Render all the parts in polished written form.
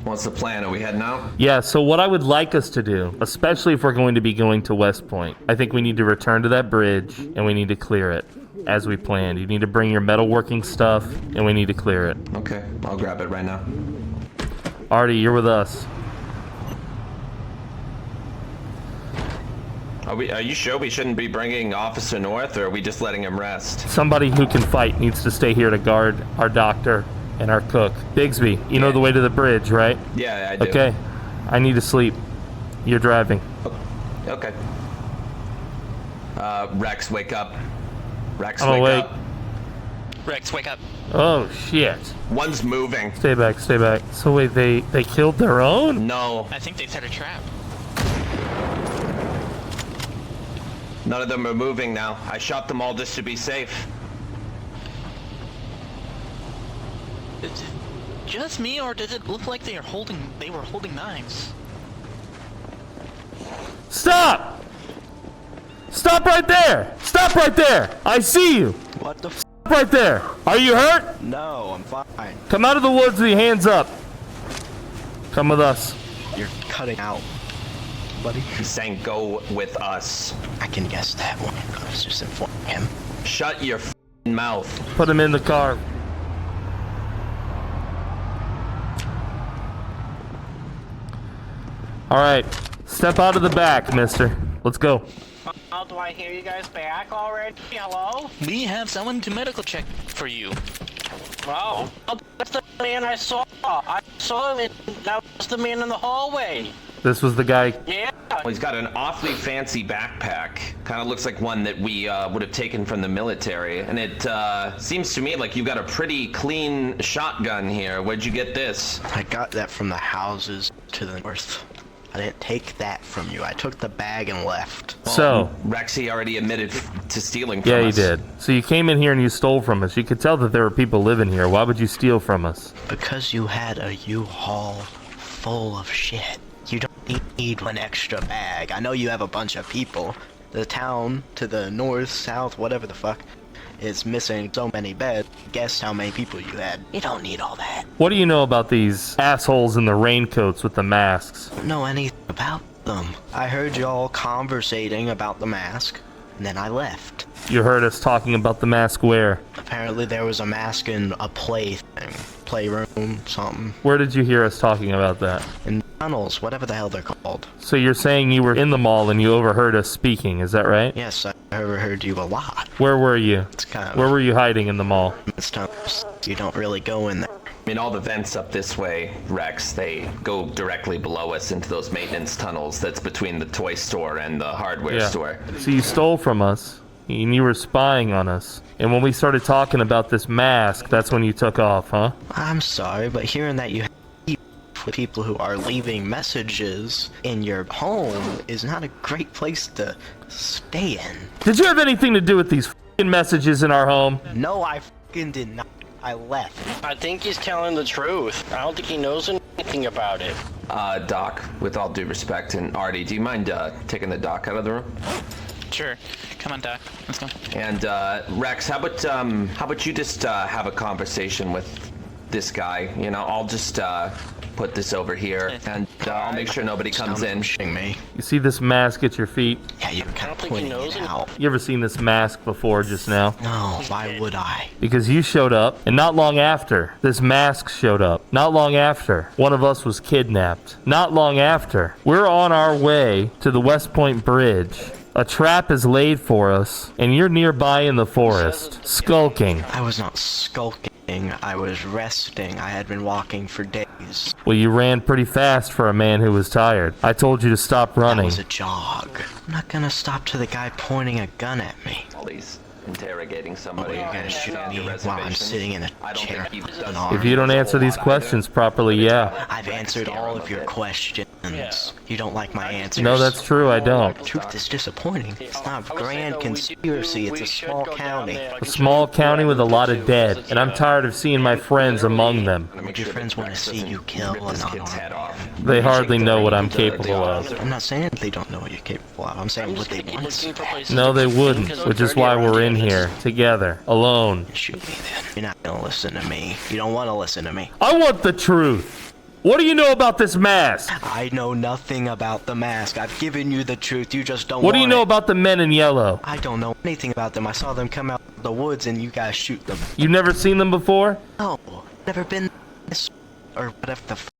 What's the plan? Are we heading out? Yeah, so what I would like us to do, especially if we're going to be going to West Point, I think we need to return to that bridge and we need to clear it as we planned. You need to bring your metalworking stuff and we need to clear it. Okay, I'll grab it right now. Artie, you're with us. Are you sure we shouldn't be bringing Officer North, or are we just letting him rest? Somebody who can fight needs to stay here to guard our doctor and our cook. Bigsby, you know the way to the bridge, right? Yeah, I do. Okay, I need to sleep. You're driving. Okay. Rex, wake up. Rex, I'm wake awake. up. Rex, wake up. Oh, shit. One's moving. Stay back, stay back. So wait, they killed their own? No. I think they set a trap. None of them are moving now. I shot them all just to be safe. Is it just me, or does it look like they were holding knives? Stop! Stop right there! Stop right there! I see you! What the f? Right there! Are you hurt? No, I'm fine. Come out of the woods with your hands up. Come with us. You're cutting out, buddy. He's saying go with us. I can guess that one. I was just informing him. Shut your f***ing mouth. Put him in the car. Alright. Step out of the back, mister. Let's go. Oh, do I hear you guys back already? Hello? We have someone to medical check for you. Oh, that's the man I saw. I saw him, and that was the man in the hallway. This was the guy. Yeah. Well, he's got an awfully fancy backpack. Kind of looks like one that we would have taken from the military. And it seems to me like you've got a pretty clean shotgun here. Where'd you get this? I got that from the houses to the north. I didn't take that from you. I took the bag and left. So, Rexy already admitted to stealing from yeah, us. you did. So you came in here and you stole from us. You could tell that there were people living here. Why would you steal from us? Because you had a U-Haul full of shit. You don't need one extra bag. I know you have a bunch of people. The town to the north, south, whatever the fuck, is missing so many beds. Guess how many people you had. You don't need all that. What do you know about these assholes in the raincoats with the masks? I don't know anything about them. I heard y'all conversating about the mask, and then I left. You heard us talking about the mask where? Apparently there was a mask in a playroom, something. Where did you hear us talking about that? In tunnels, whatever the hell they're called. So you're saying you were in the mall and you overheard us speaking, is that right? Yes, I overheard you a lot. Where were you? It's kind of... Where were you hiding in the mall? It's tunnels. You don't really go in there. I mean, all the vents up this way, Rex, they go directly below us into those maintenance tunnels that's between the toy store and the hardware store. So you stole from us, and you were spying on us. And when we started talking about this mask, that's when you took off, huh? I'm sorry, but hearing that you have with people who are leaving messages in your home is not a great place to stay in. Did you have anything to do with these f***ing messages in our home? No, I f***ing did not. I left. I think he's telling the truth. I don't think he knows anything about it. Doc, with all due respect, and Artie, do you mind taking the doc out of the room? Sure. Come on, Doc. Let's go. And Rex, how about you just have a conversation with this guy? You know, I'll just put this over here, and I'll make sure nobody comes in. Me. You see this mask at your feet? Yeah, you're kind of think he pointing knows it out. You ever seen this mask before just now? No, why would I? Because you showed up, and not long after, this mask showed up. Not long after, one of us was kidnapped. Not long after, we're on our way to the West Point Bridge. A trap is laid for us, and you're nearby in the forest, skulking. I was not skulking. I was resting. I had been walking for days. Well, you ran pretty fast for a man who was tired. I told you to stop That running. was a jog. I'm not gonna stop to the guy pointing a gun at me. Police interrogating somebody. You're gonna shoot me while I'm sitting in a chair. If you don't answer these questions properly, yeah. I've answered all of your questions. You don't like my answers. No, that's true, I don't. Truth is disappointing. It's not a grand conspiracy. It's a small county. A small county with a lot of dead, and I'm tired of seeing my friends among them. Would your friends want to see you kill an Head off. They hardly know what I'm capable of. I'm not saying they don't know what you're capable of. I'm saying would they want to see that? No, they wouldn't, which is why we're in here, together, alone. Shoot me then. You're not gonna listen to me. You don't want to listen to me. I want the truth. What do you know about this mask? I know nothing about the mask. I've given you the truth. You just don't What do you want know it. about the men in yellow? I don't know anything about them. I saw them come out of the woods and you guys shoot them. You've never seen them before? No, never been this or whatever the fuck.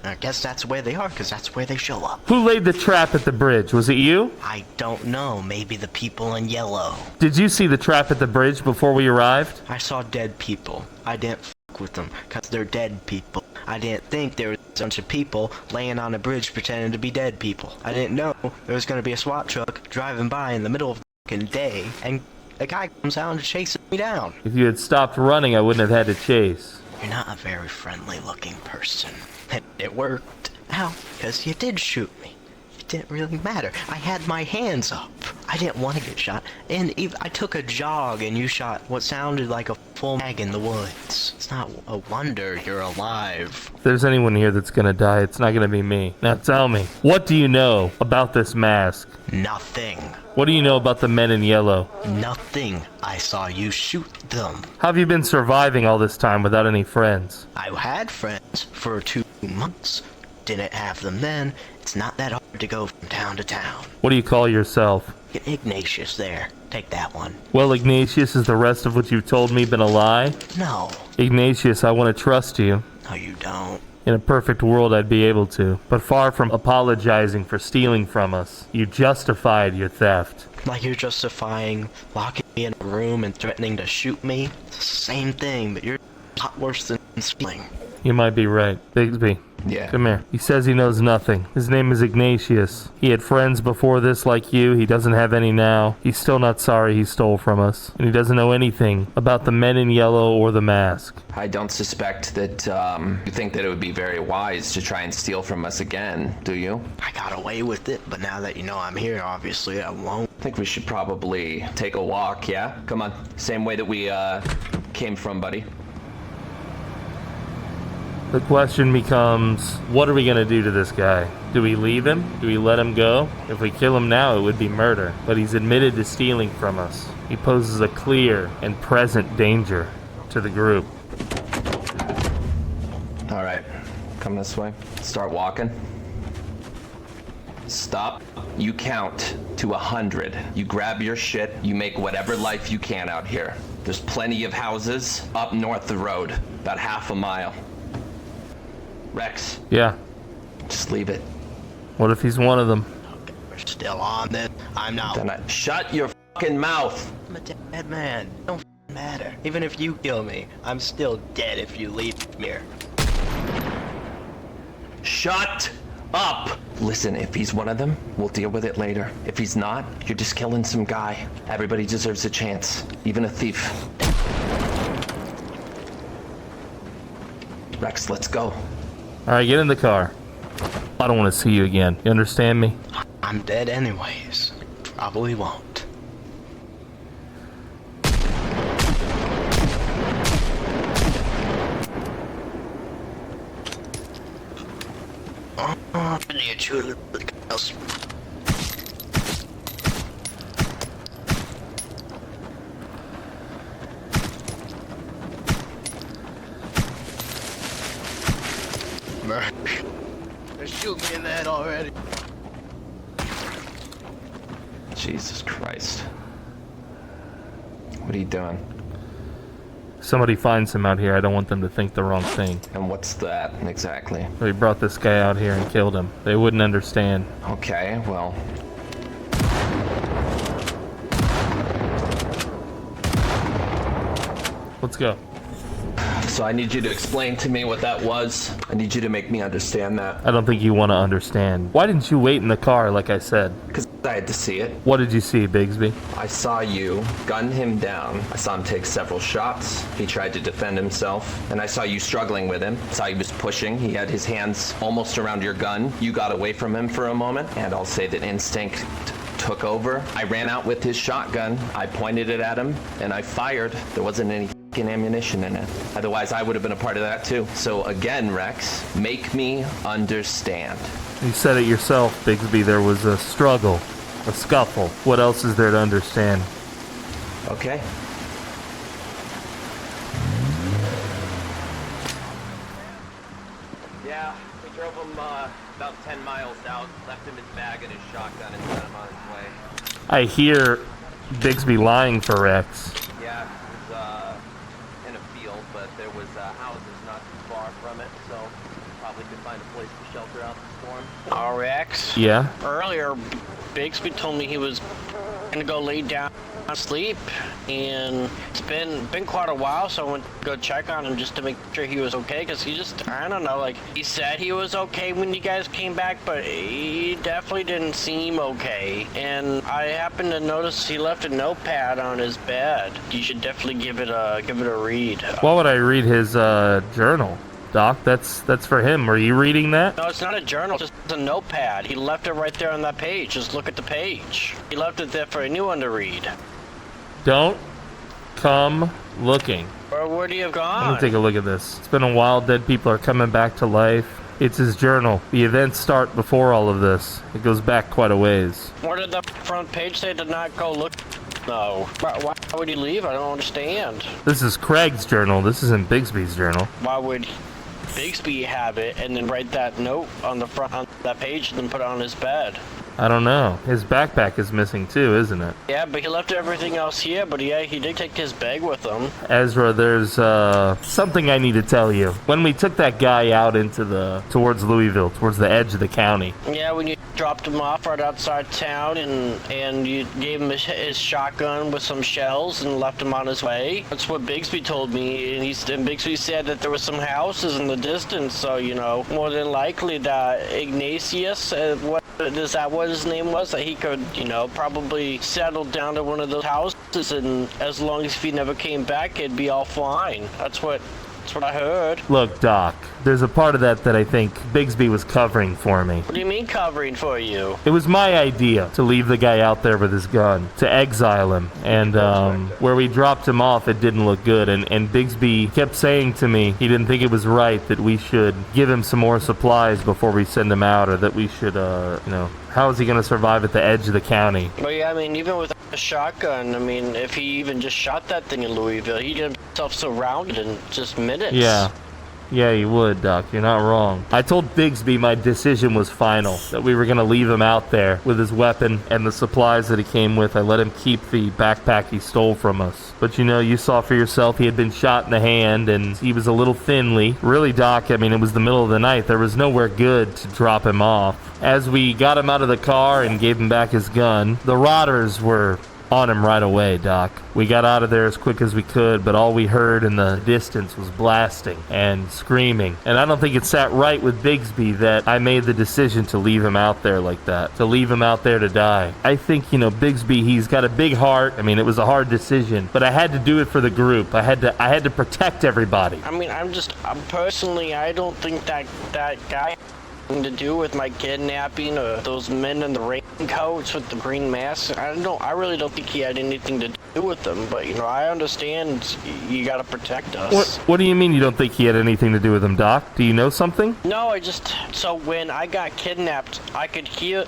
I guess that's where they are, because that's where they show up. Who laid the trap at the bridge? Was it you? I don't know. Maybe the people in yellow. Did you see the trap at the bridge before we arrived? I saw dead people. I didn't fuck with them, because they're dead people. I didn't think there was a bunch of people laying on a bridge pretending to be dead people. I didn't know there was going to be a SWAT truck driving by in the middle of the fucking day, and a guy comes out and chases me down. If you had stopped running, I wouldn't have had to chase. You're not a very friendly looking person. And it worked. How? Because you did shoot me. It didn't really matter. I had my hands up. I didn't want to get shot. And I took a jog and you shot what sounded like a full mag in the woods. It's not a wonder you're alive. If there's anyone here that's gonna die, it's not gonna be me. Now tell me, what do you know about this mask? Nothing. What do you know about the men in yellow? Nothing. I saw you shoot them. How have you been surviving all this time without any friends? I had friends for 2 months. Didn't have them then. It's not that hard to go from town to town. What do you call yourself? Get Ignatius there. Take that one. Well, Ignatius, is the rest of what you've told me been a lie? No. Ignatius, I want to trust you. No, you don't. In a perfect world, I'd be able to. But far from apologizing for stealing from us, you justified your theft. Like you're justifying locking me in a room and threatening to shoot me? It's the same thing, but you're a lot worse than stealing. You might be right. Bigsby. Yeah. Come here. He says he knows nothing. His name is Ignatius. He had friends before this like you. He doesn't have any now. He's still not sorry he stole from us. And he doesn't know anything about the men in yellow or the mask. I don't suspect that you think that it would be very wise to try and steal from us again, do you? I got away with it, but now that you know I'm here, obviously I won't. I think we should probably take a walk, yeah? Come on. Same way that we came from, buddy. The question becomes, what are we going to do to this guy? Do we leave him? Do we let him go? If we kill him now, it would be murder. But he's admitted to stealing from us. He poses a clear and present danger to the group. All right. Come this way. Start walking. Stop. You count to 100. You grab your shit. You make whatever life you can out here. There's plenty of houses up north the road. About half a mile. Rex, Yeah. just leave it. What if he's one of them? Okay, we're still on this. I'm not. Shut your fucking mouth. I'm a dead man. It don't matter. Even if you kill me, I'm still dead if you leave me here. Shut up. Listen, if he's one of them, we'll deal with it later. If he's not, you're just killing some guy. Everybody deserves a chance, even a thief. Rex, let's go. All right, get in the car. I don't want to see you again. You understand me? I'm dead anyways. Probably won't. I need you to else. They're shooting me in the head already. Jesus Christ. What are you doing? Somebody finds him out here. I don't want them to think the wrong thing. And what's that exactly? We brought this guy out here and killed him. They wouldn't understand. Okay, well. Let's go. So I need you to explain to me what that was. I need you to make me understand that. I don't think you want to understand. Why didn't you wait in the car like I said? Because I had to see it. What did you see, Bigsby? I saw you gun him down. I saw him take several shots. He tried to defend himself. And I saw you struggling with him. I saw he was pushing. He had his hands almost around your gun. You got away from him for a moment. And I'll say that instinct took over. I ran out with his shotgun. I pointed it at him and I fired. There wasn't any ammunition in it. Otherwise, I would have been a part of that too. So again, Rex, make me understand. You said it yourself, Bigsby. There was a struggle, a scuffle. What else is there to understand? Okay. Yeah, we drove him about 10 miles out, left him his bag and his shotgun and sent him on his way. I hear Bixby lying for Rex. Yeah, it was in a field, but there was houses not too far from it, so probably could find a place to shelter out the storm. RX? Yeah? Earlier, Bixby told me he was gonna go lay down and sleep, and it's been quite a while, so I went to go check on him just to make sure he was okay, because he just, I don't know, like, he said he was okay when you guys came back, but he definitely didn't seem okay, and I happened to notice he left a notepad on his bed. You should definitely give it a read. Why would I read his journal? Doc, that's for him. Were you reading that? No, it's not a journal, it's just a notepad. He left it right there on that page. Just look at the page. He left it there for anyone to read. Don't come looking. Where would he have gone? Let me take a look at this. It's been a while. Dead people are coming back to life. It's his journal. The events start before all of this. It goes back quite a ways. Where did the front page say to not go look? No. Why would he leave? I don't understand. This is Craig's journal. This isn't Bixby's journal. Why would Bixby have it and then write that note on the front on that page and then put it on his bed? I don't know. His backpack is missing too, isn't it? Yeah, but he left everything else here, but yeah, he did take his bag with him. Ezra, there's something I need to tell you. When we took that guy out towards Louisville, towards the edge of the county. Yeah, when you dropped him off right outside town and you gave him his shotgun with some shells and left him on his way. That's what Bixby told me, and Bixby said that there were some houses in the distance, so, you know, more than likely that Ignatius, what his name was, that he could, you know, probably settle down to one of those houses, and as long as he never came back, it'd be all fine. That's what I heard. Look, Doc, there's a part of that I think Bixby was covering for me. What do you mean covering for you? It was my idea to leave the guy out there with his gun, to exile him, and where we dropped him off, it didn't look good, and Bixby kept saying to me he didn't think it was right that we should give him some more supplies before we send him out, or that we should, you know, how is he going to survive at the edge of the county? Well, yeah, I mean, even with a shotgun, I mean, if he even just shot that thing in Louisville, he'd get himself surrounded in just minutes. Yeah, you would, Doc. You're not wrong. I told Bixby my decision was final, that we were going to leave him out there with his weapon and the supplies that he came with. I let him keep the backpack he stole from us. But you know, you saw for yourself he had been shot in the hand and he was a little thinly. Really, Doc, I mean, it was the middle of the night. There was nowhere good to drop him off. As we got him out of the car and gave him back his gun, the rotters were on him right away, Doc. We got out of there as quick as we could, but all we heard in the distance was blasting and screaming. And I don't think it sat right with Bixby that I made the decision to leave him out there like that, to leave him out there to die. I think, you know, Bixby, he's got a big heart. I mean, it was a hard decision, but I had to do it for the group. I had to protect everybody. I mean, I'm personally, I don't think that guy to do with my kidnapping or those men in the raincoats with the green masks. I really don't think he had anything to do with them, but you know, I understand you gotta protect us. What do you mean you don't think he had anything to do with them, Doc? Do you know something? No, so when I got kidnapped, I could hear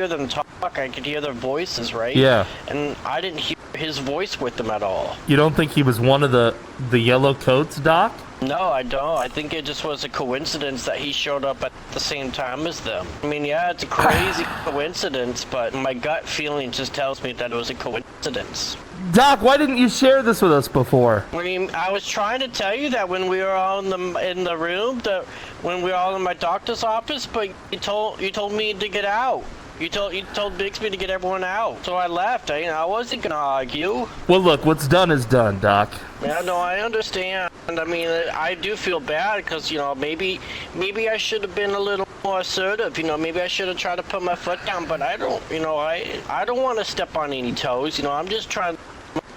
them talk, I could hear their voices, right? Yeah. And I didn't hear his voice with them at all. You don't think he was one of the yellow coats, Doc? No, I don't. I think it just was a coincidence that he showed up at the same time as them. I mean, yeah, it's a crazy coincidence, but my gut feeling just tells me that it was a coincidence. Doc, why didn't you share this with us before? I mean, I was trying to tell you that when we were all in the room, that when we were all in my doctor's office, but you told me to get out. You told Bixby to get everyone out, so I left. I wasn't gonna argue. Well, look, what's done is done, Doc. Yeah, no, I understand. I mean, I do feel bad because, you know, maybe I should have been a little more assertive. You know, maybe I should have tried to put my foot down, but I don't. You know, I don't want to step on any toes. You know, I'm just trying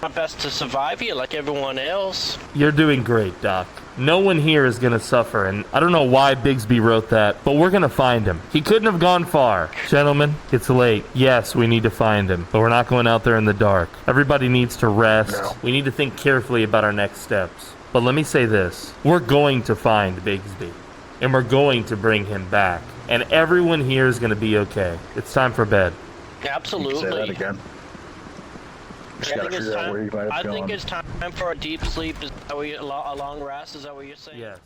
my best to survive here like everyone else. You're doing great, Doc. No one here is gonna suffer, and I don't know why Bixby wrote that, but we're gonna find him. He couldn't have gone far. Gentlemen, it's late. Yes, we need to find him, but we're not going out there in the dark. Everybody needs to rest. No. We need to think carefully about our next steps. But let me say this. We're going to find Bixby, and we're going to bring him back, and everyone here is gonna be okay. It's time for bed. Absolutely. Say that again. I think it's time for a deep sleep. Is that what a long rest? Is that what you're saying? Yes.